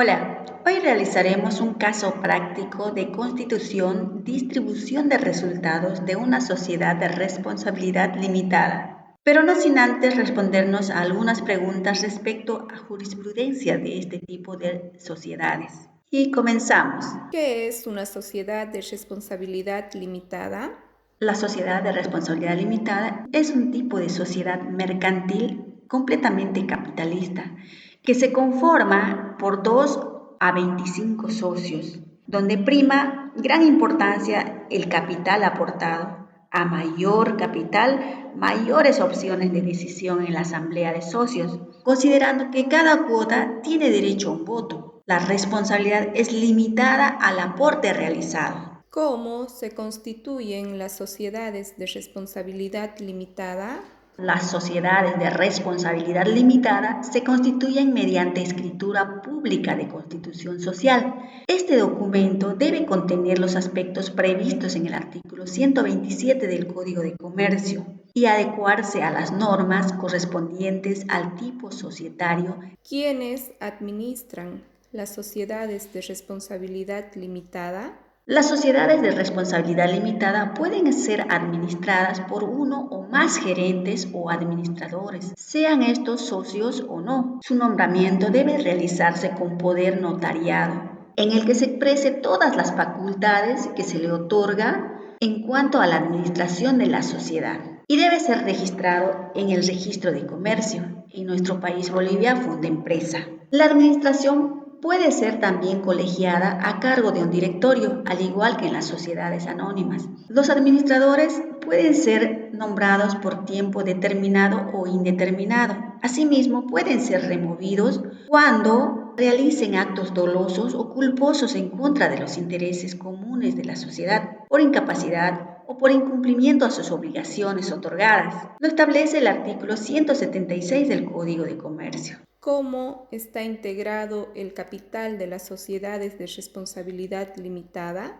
Hola, hoy realizaremos un caso práctico de constitución, distribución de resultados de una sociedad de responsabilidad limitada, pero no sin antes respondernos a algunas preguntas respecto a jurisprudencia de este tipo de sociedades. Y comenzamos. ¿Qué es una sociedad de responsabilidad limitada? La sociedad de responsabilidad limitada es un tipo de sociedad mercantil completamente capitalista que se conforma por 2 a 25 socios, donde prima gran importancia el capital aportado. A mayor capital, mayores opciones de decisión en la asamblea de socios, considerando que cada cuota tiene derecho a un voto. La responsabilidad es limitada al aporte realizado. ¿Cómo se constituyen las sociedades de responsabilidad limitada? Las sociedades de responsabilidad limitada se constituyen mediante escritura pública de constitución social. Este documento debe contener los aspectos previstos en el artículo 127 del Código de Comercio y adecuarse a las normas correspondientes al tipo societario. ¿Quiénes administran las sociedades de responsabilidad limitada? Las sociedades de responsabilidad limitada pueden ser administradas por uno o más gerentes o administradores, sean estos socios o no. Su nombramiento debe realizarse con poder notariado, en el que se exprese todas las facultades que se le otorga en cuanto a la administración de la sociedad y debe ser registrado en el registro de comercio. En nuestro país Bolivia, Fundempresa. La administración puede ser también colegiada a cargo de un directorio, al igual que en las sociedades anónimas. Los administradores pueden ser nombrados por tiempo determinado o indeterminado. Asimismo, pueden ser removidos cuando realicen actos dolosos o culposos en contra de los intereses comunes de la sociedad, por incapacidad o por incumplimiento a sus obligaciones otorgadas. Lo establece el artículo 176 del Código de Comercio. ¿Cómo está integrado el capital de las sociedades de responsabilidad limitada?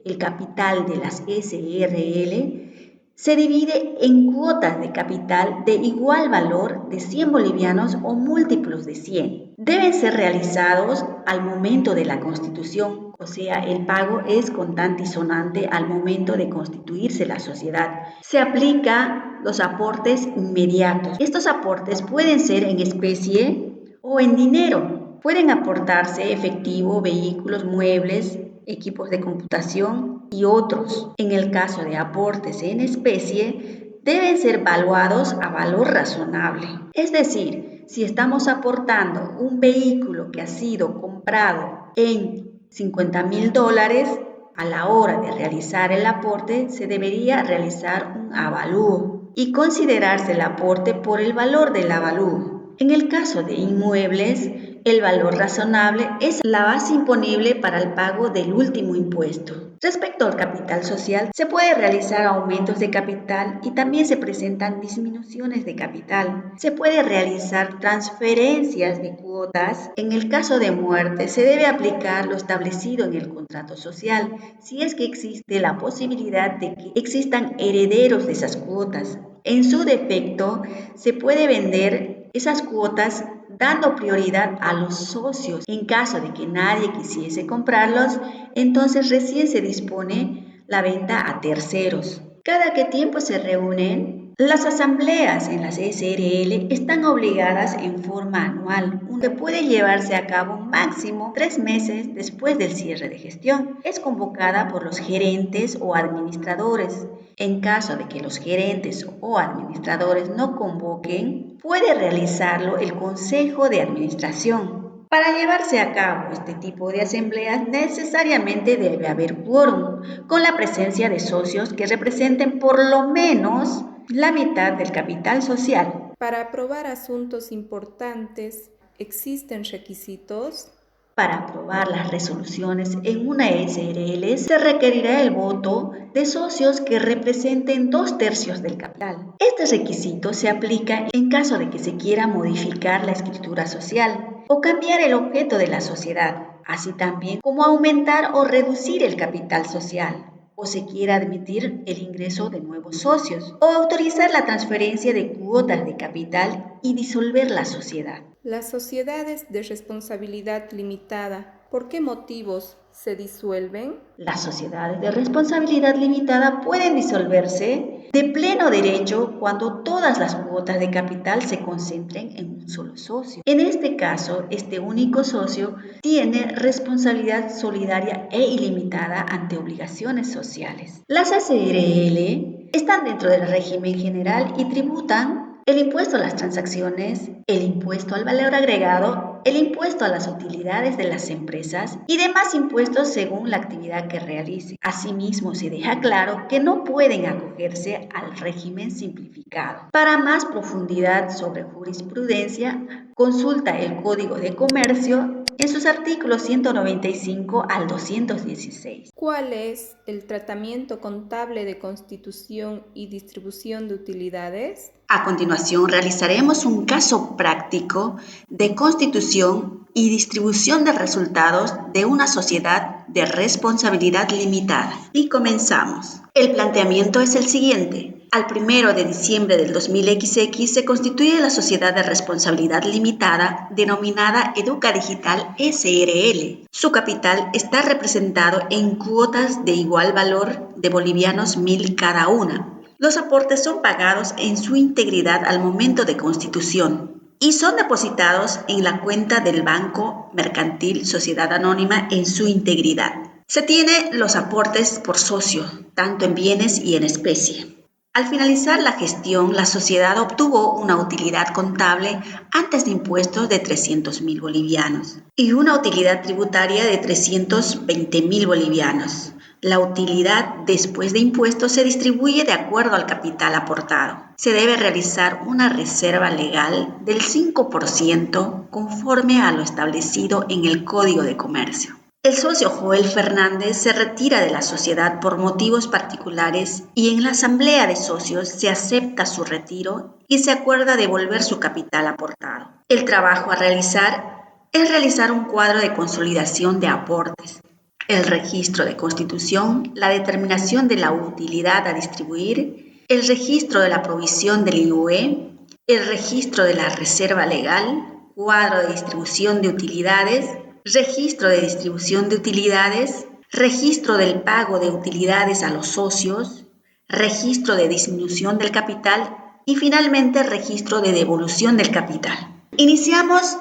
El capital de las SRL se divide en cuotas de capital de igual valor de 100 bolivianos o múltiplos de 100. Deben ser realizados al momento de la constitución, o sea, el pago es contante y sonante al momento de constituirse la sociedad. Se aplica los aportes inmediatos. Estos aportes pueden ser en especie o en dinero. Pueden aportarse efectivo, vehículos, muebles, equipos de computación y otros. En el caso de aportes en especie, deben ser valuados a valor razonable. Es decir, si estamos aportando un vehículo que ha sido comprado en $50,000, a la hora de realizar el aporte se debería realizar un avalúo y considerarse el aporte por el valor del avalúo. En el caso de inmuebles, el valor razonable es la base imponible para el pago del último impuesto. Respecto al capital social, se puede realizar aumentos de capital y también se presentan disminuciones de capital. Se puede realizar transferencias de cuotas. En el caso de muerte, se debe aplicar lo establecido en el contrato social, si es que existe la posibilidad de que existan herederos de esas cuotas. En su defecto, se puede vender esas cuotas dando prioridad a los socios. En caso de que nadie quisiese comprarlos, entonces recién se dispone la venta a terceros. ¿Cada qué tiempo se reúnen? Las asambleas en las SRL están obligadas en forma anual, que puede llevarse a cabo máximo 3 meses después del cierre de gestión. Es convocada por los gerentes o administradores. En caso de que los gerentes o administradores no convoquen, puede realizarlo el Consejo de Administración. Para llevarse a cabo este tipo de asambleas necesariamente debe haber quórum, con la presencia de socios que representen por lo menos la mitad del capital social. Para aprobar asuntos importantes, ¿existen requisitos? Para aprobar las resoluciones en una SRL se requerirá el voto de socios que representen 2/3 del capital. Este requisito se aplica en caso de que se quiera modificar la escritura social o cambiar el objeto de la sociedad, así también como aumentar o reducir el capital social, o se quiera admitir el ingreso de nuevos socios, o autorizar la transferencia de cuotas de capital y disolver la sociedad. Las sociedades de responsabilidad limitada, ¿por qué motivos se disuelven? Las sociedades de responsabilidad limitada pueden disolverse de pleno derecho cuando todas las cuotas de capital se concentren en un solo socio. En este caso, este único socio tiene responsabilidad solidaria e ilimitada ante obligaciones sociales. Las SRL están dentro del régimen general y tributan el impuesto a las transacciones, el impuesto al valor agregado, el impuesto a las utilidades de las empresas y demás impuestos según la actividad que realice. Asimismo, se deja claro que no pueden acogerse al régimen simplificado. Para más profundidad sobre jurisprudencia, consulta el Código de Comercio en sus artículos 195 al 216. ¿Cuál es el tratamiento contable de constitución y distribución de utilidades? A continuación, realizaremos un caso práctico de constitución y distribución de resultados de una sociedad de responsabilidad limitada. Y comenzamos. El planteamiento es el siguiente. Al 1 de diciembre del 2000XX se constituye la sociedad de responsabilidad limitada denominada Educa Digital SRL. Su capital está representado en cuotas de igual valor de bolivianos 1.000 cada una. Los aportes son pagados en su integridad al momento de constitución y son depositados en la cuenta del Banco Mercantil Sociedad Anónima en su integridad. Se tiene los aportes por socio, tanto en bienes y en especie. Al finalizar la gestión, la sociedad obtuvo una utilidad contable antes de impuestos de 300.000 bolivianos y una utilidad tributaria de 320.000 bolivianos. La utilidad después de impuestos se distribuye de acuerdo al capital aportado. Se debe realizar una reserva legal del 5% conforme a lo establecido en el Código de Comercio. El socio Joel Fernández se retira de la sociedad por motivos particulares y en la asamblea de socios se acepta su retiro y se acuerda devolver su capital aportado. El trabajo a realizar es realizar un cuadro de consolidación de aportes, el registro de constitución, la determinación de la utilidad a distribuir, el registro de la provisión del IUE, el registro de la reserva legal, cuadro de distribución de utilidades, registro de distribución de utilidades, registro del pago de utilidades a los socios, registro de disminución del capital y finalmente registro de devolución del capital. Iniciamos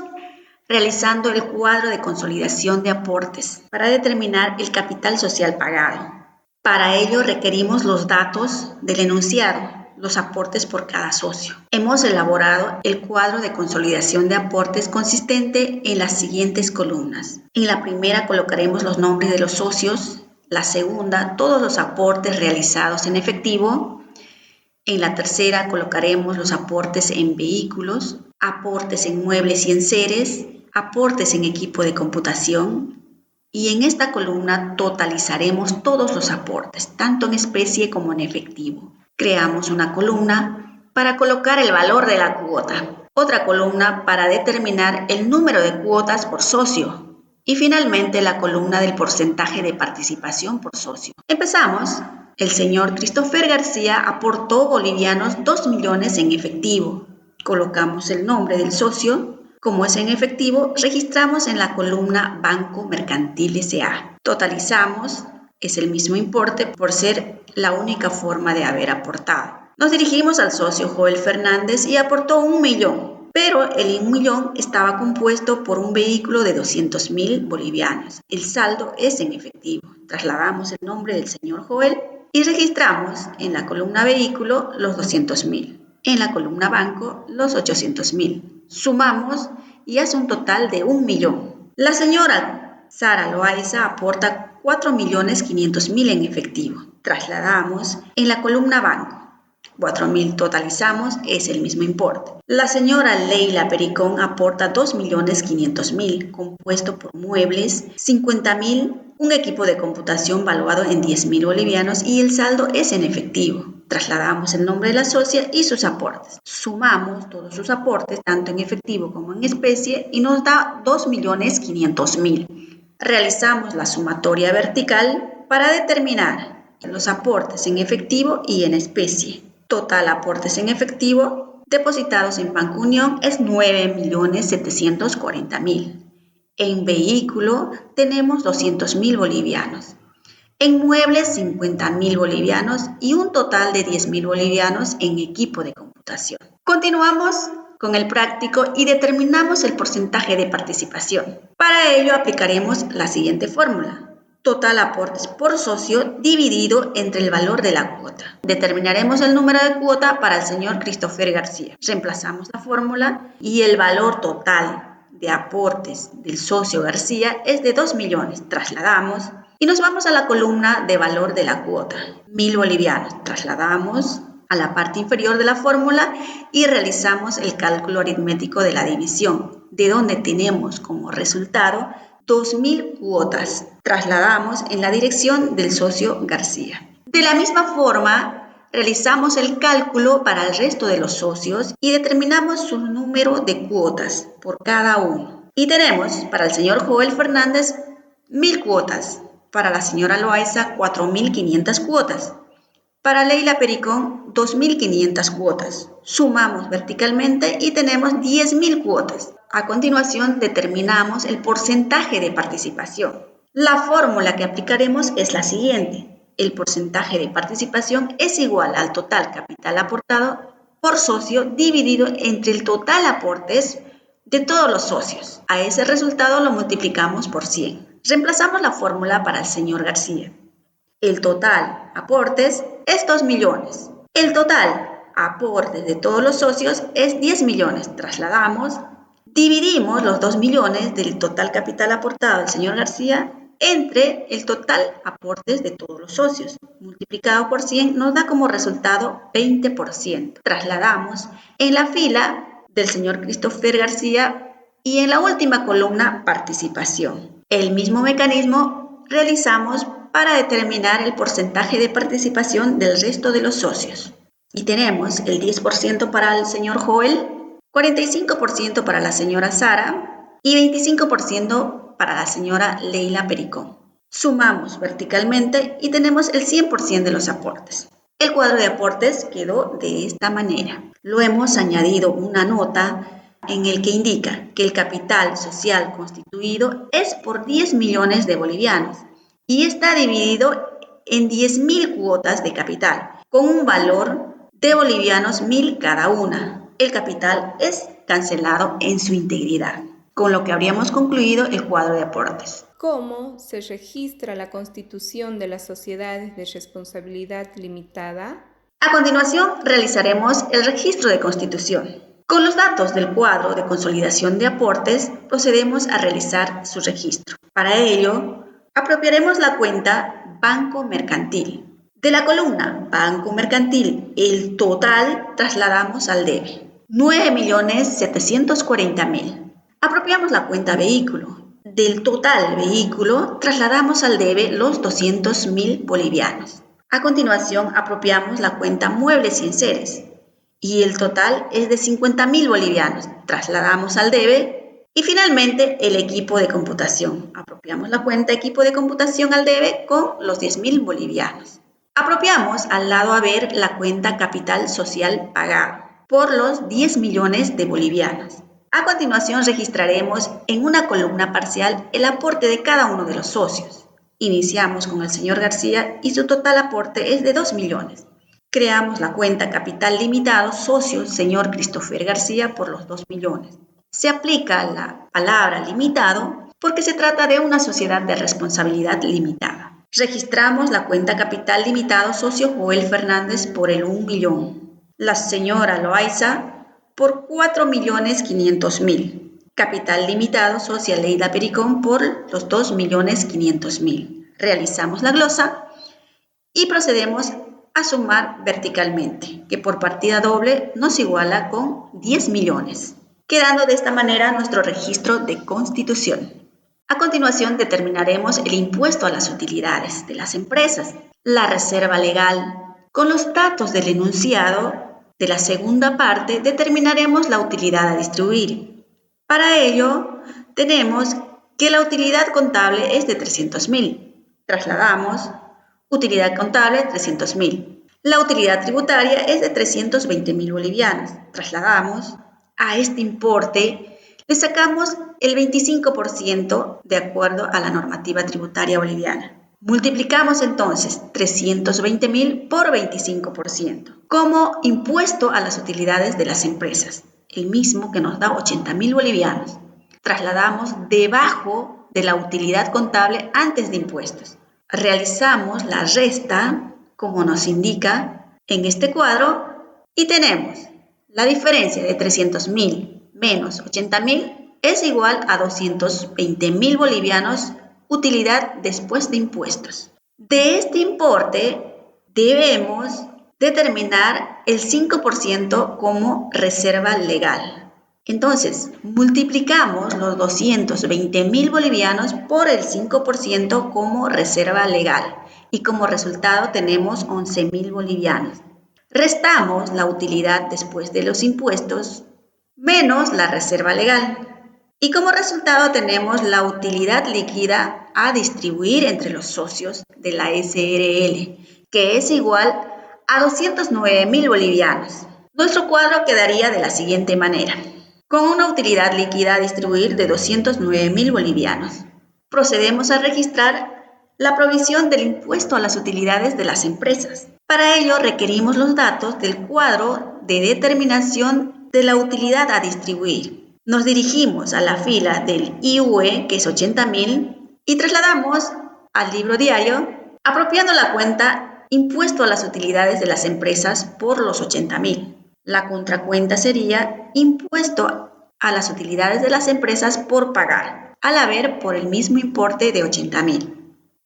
realizando el cuadro de consolidación de aportes para determinar el capital social pagado. Para ello requerimos los datos del enunciado, los aportes por cada socio. Hemos elaborado el cuadro de consolidación de aportes consistente en las siguientes columnas. En la primera colocaremos los nombres de los socios, la segunda, todos los aportes realizados en efectivo. En la tercera colocaremos los aportes en vehículos, aportes en muebles y enseres, aportes en equipo de computación, y en esta columna totalizaremos todos los aportes, tanto en especie como en efectivo. Creamos una columna para colocar el valor de la cuota, otra columna para determinar el número de cuotas por socio y finalmente la columna del porcentaje de participación por socio. Empezamos. El señor Christopher García aportó bolivianos 2 millones en efectivo. Colocamos el nombre del socio. Como es en efectivo, registramos en la columna Banco Mercantil S.A. Totalizamos, es el mismo importe por ser la única forma de haber aportado. Nos dirigimos al socio Joel Fernández y aportó 1 millón, pero el 1 millón estaba compuesto por un vehículo de 200.000 bolivianos. El saldo es en efectivo. Trasladamos el nombre del señor Joel y registramos en la columna vehículo los 200.000. En la columna banco los 800.000. Sumamos y hace un total de 1 millón. La señora Sara Loaiza aporta 4.500.000 en efectivo. Trasladamos en la columna banco. 4.000 totalizamos, es el mismo importe. La señora Leila Pericón aporta 2.500.000, compuesto por muebles, 50.000, un equipo de computación valuado en 10.000 bolivianos y el saldo es en efectivo. Trasladamos el nombre de la socia y sus aportes. Sumamos todos sus aportes, tanto en efectivo como en especie, y nos da 2.500.000. Realizamos la sumatoria vertical para determinar los aportes en efectivo y en especie. Total aportes en efectivo depositados en Banco Unión es 9.740.000. En vehículo tenemos 200.000 bolivianos. En muebles 50.000 bolivianos y un total de 10.000 bolivianos en equipo de computación. Continuamos con el práctico y determinamos el porcentaje de participación. Para ello aplicaremos la siguiente fórmula. Total aportes por socio dividido entre el valor de la cuota. Determinaremos el número de cuota para el señor Christopher García. Reemplazamos la fórmula y el valor total de aportes del socio García es de 2 millones. Trasladamos y nos vamos a la columna de valor de la cuota. 1.000 bolivianos. Trasladamos a la parte inferior de la fórmula y realizamos el cálculo aritmético de la división, de donde tenemos como resultado 2.000 cuotas. Trasladamos en la dirección del socio García. De la misma forma, realizamos el cálculo para el resto de los socios y determinamos su número de cuotas por cada uno. Y tenemos para el señor Joel Fernández 1.000 cuotas, para la señora Loaiza 4.500 cuotas, para Leila Pericón 2.500 cuotas. Sumamos verticalmente y tenemos 10.000 cuotas. A continuación determinamos el porcentaje de participación. La fórmula que aplicaremos es la siguiente. El porcentaje de participación es igual al total capital aportado por socio dividido entre el total aportes de todos los socios. A ese resultado lo multiplicamos por 100. Reemplazamos la fórmula para el señor García. El total aportes es 2 millones. El total aportes de todos los socios es 10 millones. Trasladamos. Dividimos los 2 millones del total capital aportado del señor García entre el total aportes de todos los socios. Multiplicado por 100 nos da como resultado 20%. Trasladamos en la fila del señor Christopher García y en la última columna participación. El mismo mecanismo realizamos para determinar el porcentaje de participación del resto de los socios. Y tenemos el 10% para el señor Joel, 45% para la señora Sara y 25% para la señora Leila Pericón. Sumamos verticalmente y tenemos el 100% de los aportes. El cuadro de aportes quedó de esta manera. Lo hemos añadido una nota en el que indica que el capital social constituido es por 10 millones de bolivianos y está dividido en 10.000 cuotas de capital con un valor de bolivianos 1.000 cada una. El capital es cancelado en su integridad, con lo que habríamos concluido el cuadro de aportes. ¿Cómo se registra la constitución de las sociedades de responsabilidad limitada? A continuación, realizaremos el registro de constitución. Con los datos del cuadro de consolidación de aportes, procedemos a realizar su registro. Para ello, apropiaremos la cuenta Banco Mercantil. De la columna Banco Mercantil, el total trasladamos al debe. 9.740.000. Apropiamos la cuenta vehículo. Del total vehículo trasladamos al debe los 200.000 bolivianos. A continuación apropiamos la cuenta muebles y enseres y el total es de 50.000 bolivianos. Trasladamos al debe y finalmente el equipo de computación. Apropiamos la cuenta equipo de computación al debe con los 10.000 bolivianos. Apropiamos al lado haber la cuenta capital social pagado por los 10 millones de bolivianos. A continuación registraremos en una columna parcial el aporte de cada uno de los socios. Iniciamos con el señor García y su total aporte es de 2 millones. Creamos la cuenta capital limitado socio señor Christopher García por los 2 millones. Se aplica la palabra limitado porque se trata de una sociedad de responsabilidad limitada. Registramos la cuenta capital limitado socio Joel Fernández por el 1 millón. La señora Loaiza por 4.500.000. Capital limitado socia Leila Pericón por los 2.500.000. Realizamos la glosa y procedemos a sumar verticalmente, que por partida doble nos iguala con 10 millones, quedando de esta manera nuestro registro de constitución. A continuación determinaremos el impuesto a las utilidades de las empresas, la reserva legal. Con los datos del enunciado de la segunda parte determinaremos la utilidad a distribuir. Para ello tenemos que la utilidad contable es de 300.000. Trasladamos utilidad contable 300.000. La utilidad tributaria es de 320.000 bolivianos. Trasladamos a este importe, le sacamos el 25% de acuerdo a la normativa tributaria boliviana. Multiplicamos entonces 320.000 por 25% como impuesto a las utilidades de las empresas, el mismo que nos da 80.000 bolivianos. Trasladamos debajo de la utilidad contable antes de impuestos. Realizamos la resta, como nos indica en este cuadro, y tenemos la diferencia de 300.000 menos 80.000 es igual a 220.000 bolivianos utilidad después de impuestos. De este importe debemos determinar el 5% como reserva legal. Entonces, multiplicamos los 220.000 bolivianos por el 5% como reserva legal y como resultado tenemos 11.000 bolivianos. Restamos la utilidad después de los impuestos menos la reserva legal. Y como resultado tenemos la utilidad líquida a distribuir entre los socios de la SRL, que es igual a 209.000 bolivianos. Nuestro cuadro quedaría de la siguiente manera, con una utilidad líquida a distribuir de 209.000 bolivianos. Procedemos a registrar la provisión del impuesto a las utilidades de las empresas. Para ello requerimos los datos del cuadro de determinación de la utilidad a distribuir. Nos dirigimos a la fila del IUE, que es 80.000, y trasladamos al libro diario, apropiando la cuenta impuesto a las utilidades de las empresas por los 80.000. La contracuenta sería impuesto a las utilidades de las empresas por pagar, al haber por el mismo importe de 80.000.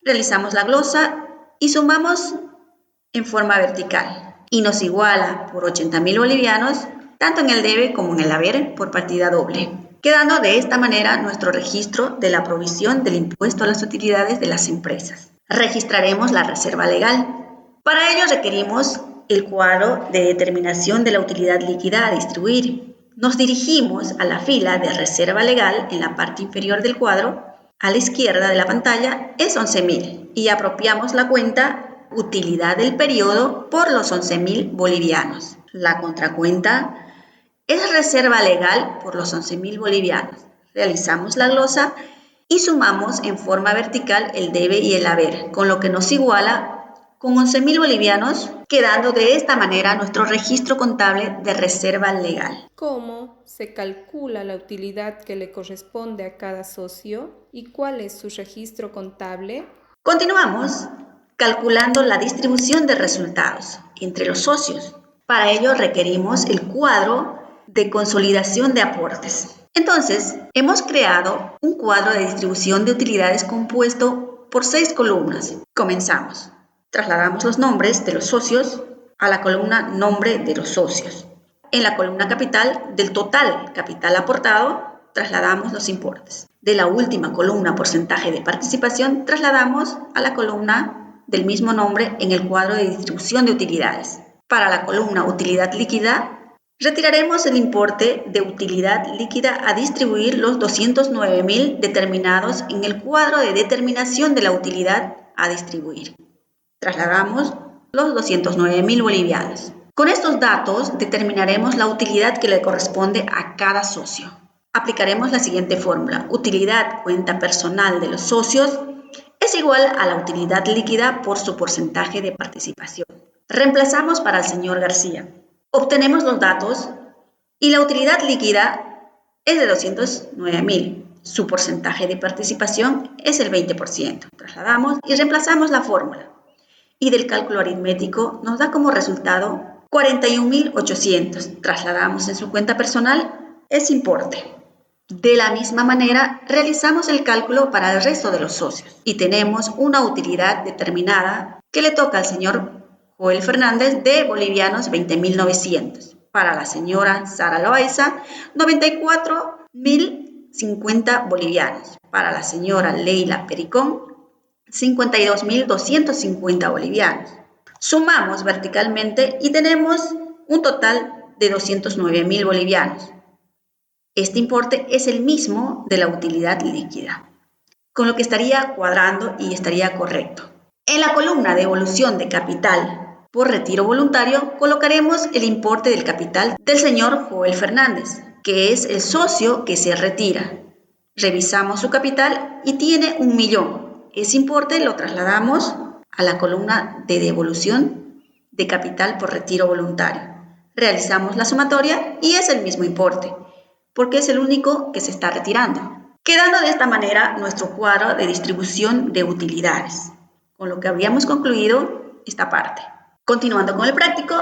Realizamos la glosa y sumamos en forma vertical y nos iguala por 80.000 bolivianos tanto en el debe como en el haber por partida doble, quedando de esta manera nuestro registro de la provisión del impuesto a las utilidades de las empresas. Registraremos la reserva legal. Para ello requerimos el cuadro de determinación de la utilidad líquida a distribuir. Nos dirigimos a la fila de reserva legal en la parte inferior del cuadro. A la izquierda de la pantalla es 11.000 y apropiamos la cuenta utilidad del periodo por los 11.000 bolivianos. La contracuenta es reserva legal por los 11.000 bolivianos. Realizamos la glosa y sumamos en forma vertical el debe y el haber, con lo que nos iguala con 11.000 bolivianos, quedando de esta manera nuestro registro contable de reserva legal. ¿Cómo se calcula la utilidad que le corresponde a cada socio y cuál es su registro contable? Continuamos calculando la distribución de resultados entre los socios. Para ello requerimos el cuadro de consolidación de aportes. Entonces, hemos creado un cuadro de distribución de utilidades compuesto por 6 columnas. Comenzamos. Trasladamos los nombres de los socios a la columna nombre de los socios. En la columna capital del total capital aportado, trasladamos los importes. De la última columna porcentaje de participación, trasladamos a la columna del mismo nombre en el cuadro de distribución de utilidades. Para la columna utilidad líquida, retiraremos el importe de utilidad líquida a distribuir los 209.000 determinados en el cuadro de determinación de la utilidad a distribuir. Trasladamos los 209.000 bolivianos. Con estos datos determinaremos la utilidad que le corresponde a cada socio. Aplicaremos la siguiente fórmula. Utilidad cuenta personal de los socios es igual a la utilidad líquida por su porcentaje de participación. Reemplazamos para el señor García. Obtenemos los datos y la utilidad líquida es de 209.000. Su porcentaje de participación es el 20%. Trasladamos y reemplazamos la fórmula. Y del cálculo aritmético nos da como resultado 41.800. Trasladamos en su cuenta personal ese importe. De la misma manera, realizamos el cálculo para el resto de los socios y tenemos una utilidad determinada que le toca al señor Joel Fernández de bolivianos 20.900. Para la señora Sara Loaiza, 94.050 bolivianos. Para la señora Leila Pericón, 52.250 bolivianos. Sumamos verticalmente y tenemos un total de 209.000 bolivianos. Este importe es el mismo de la utilidad líquida, con lo que estaría cuadrando y estaría correcto. En la columna de evolución de capital Por retiro voluntario colocaremos el importe del capital del señor Joel Fernández, que es el socio que se retira. Revisamos su capital y tiene 1.000.000. Ese importe lo trasladamos a la columna de devolución de capital por retiro voluntario. Realizamos la sumatoria y es el mismo importe, porque es el único que se está retirando. Quedando de esta manera nuestro cuadro de distribución de utilidades, con lo que habríamos concluido esta parte. Continuando con el práctico,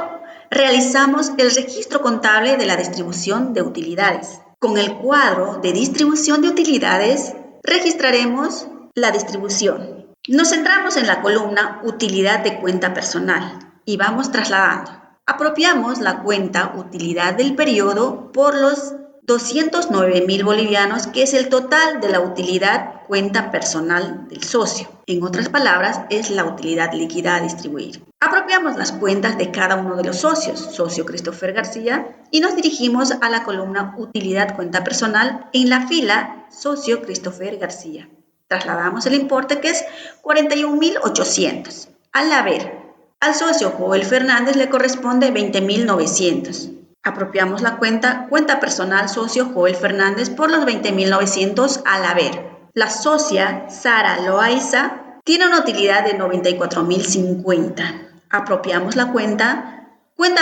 realizamos el registro contable de la distribución de utilidades. Con el cuadro de distribución de utilidades, registraremos la distribución. Nos centramos en la columna utilidad de cuenta personal y vamos trasladando. Apropiamos la cuenta utilidad del periodo por los 209.000 bolivianos, que es el total de la utilidad cuenta personal del socio. En otras palabras, es la utilidad líquida a distribuir. Apropiamos las cuentas de cada uno de los socios, socio Christopher García, y nos dirigimos a la columna utilidad cuenta personal en la fila socio Christopher García. Trasladamos el importe, que es 41.800. Al haber, al socio Joel Fernández le corresponde 20.900. Apropiamos la cuenta personal socio Joel Fernández por los 20.900 al haber. La socia Sara Loaiza tiene una utilidad de 94.050. Apropiamos la cuenta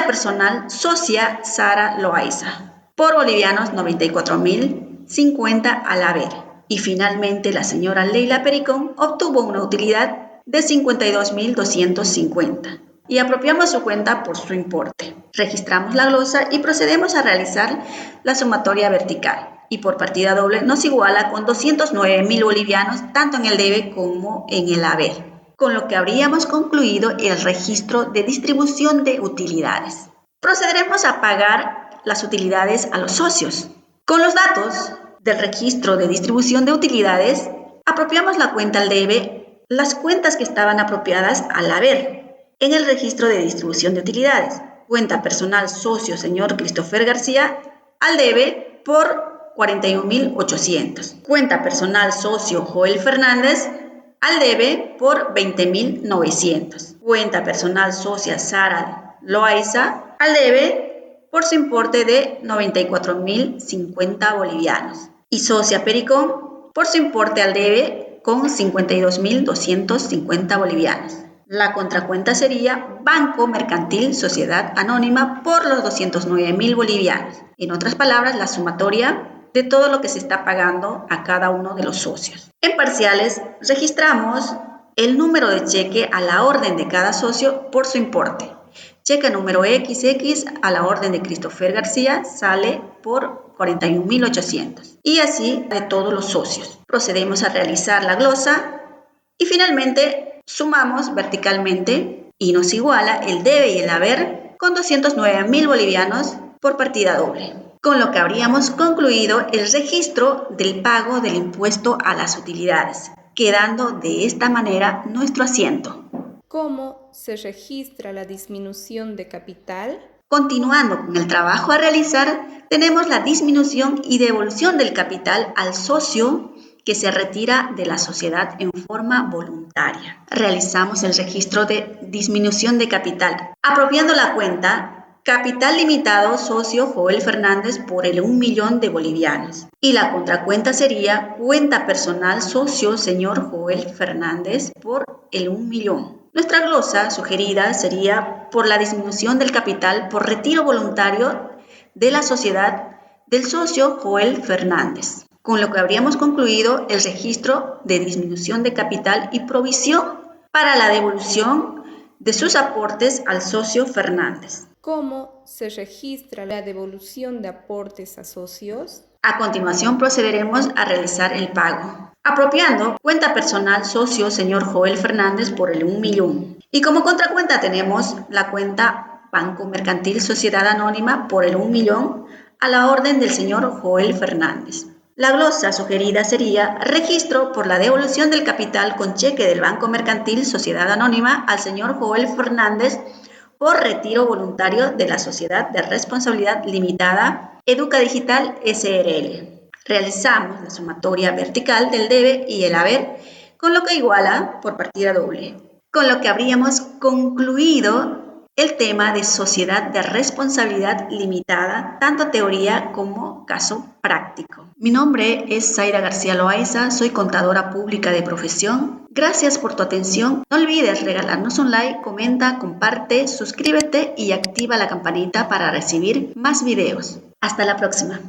personal socia Sara Loaiza por bolivianos 94.050 al haber. Y finalmente la señora Leila Pericón obtuvo una utilidad de 52.250. Y apropiamos su cuenta por su importe. Registramos la glosa y procedemos a realizar la sumatoria vertical. Y por partida doble nos iguala con 209.000 bolivianos, tanto en el debe como en el haber, con lo que habríamos concluido el registro de distribución de utilidades. Procederemos a pagar las utilidades a los socios. Con los datos del registro de distribución de utilidades, apropiamos la cuenta al debe, las cuentas que estaban apropiadas al haber, en el registro de distribución de utilidades. Cuenta personal socio señor Christopher García al debe por 41.800. Cuenta personal socio Joel Fernández al debe por 20.900. Cuenta personal socia Sara Loaiza al debe por su importe de 94.050 bolivianos. Y socia Pericón por su importe al debe con 52.250 bolivianos. La contracuenta sería Banco Mercantil Sociedad Anónima por los 209.000 bolivianos. En otras palabras, la sumatoria de todo lo que se está pagando a cada uno de los socios. En parciales, registramos el número de cheque a la orden de cada socio por su importe. Cheque número XX a la orden de Christopher García sale por 41.800. Y así de todos los socios. Procedemos a realizar la glosa y finalmente sumamos verticalmente y nos iguala el debe y el haber con 209.000 bolivianos por partida doble, con lo que habríamos concluido el registro del pago del impuesto a las utilidades, quedando de esta manera nuestro asiento. ¿Cómo se registra la disminución de capital? Continuando con el trabajo a realizar, tenemos la disminución y devolución del capital al socio que se retira de la sociedad en forma voluntaria. Realizamos el registro de disminución de capital, apropiando la cuenta capital limitado socio Joel Fernández por el 1.000.000 de bolivianos. Y la contracuenta sería cuenta personal socio señor Joel Fernández por el 1.000.000. Nuestra glosa sugerida sería por la disminución del capital por retiro voluntario de la sociedad del socio Joel Fernández, con lo que habríamos concluido el registro de disminución de capital y provisión para la devolución de sus aportes al socio Fernández. ¿Cómo se registra la devolución de aportes a socios? A continuación procederemos a realizar el pago, apropiando cuenta personal socio señor Joel Fernández por el 1.000.000. Y como contracuenta tenemos la cuenta Banco Mercantil Sociedad Anónima por el 1.000.000 a la orden del señor Joel Fernández. La glosa sugerida sería registro por la devolución del capital con cheque del Banco Mercantil Sociedad Anónima al señor Joel Fernández por retiro voluntario de la Sociedad de Responsabilidad Limitada Educa Digital SRL. Realizamos la sumatoria vertical del debe y el haber, con lo que iguala por partida doble, con lo que habríamos concluido el tema de sociedad de responsabilidad limitada, tanto teoría como caso práctico. Mi nombre es Zaira García Loaiza, soy contadora pública de profesión. Gracias por tu atención. No olvides regalarnos un like, comenta, comparte, suscríbete y activa la campanita para recibir más videos. Hasta la próxima.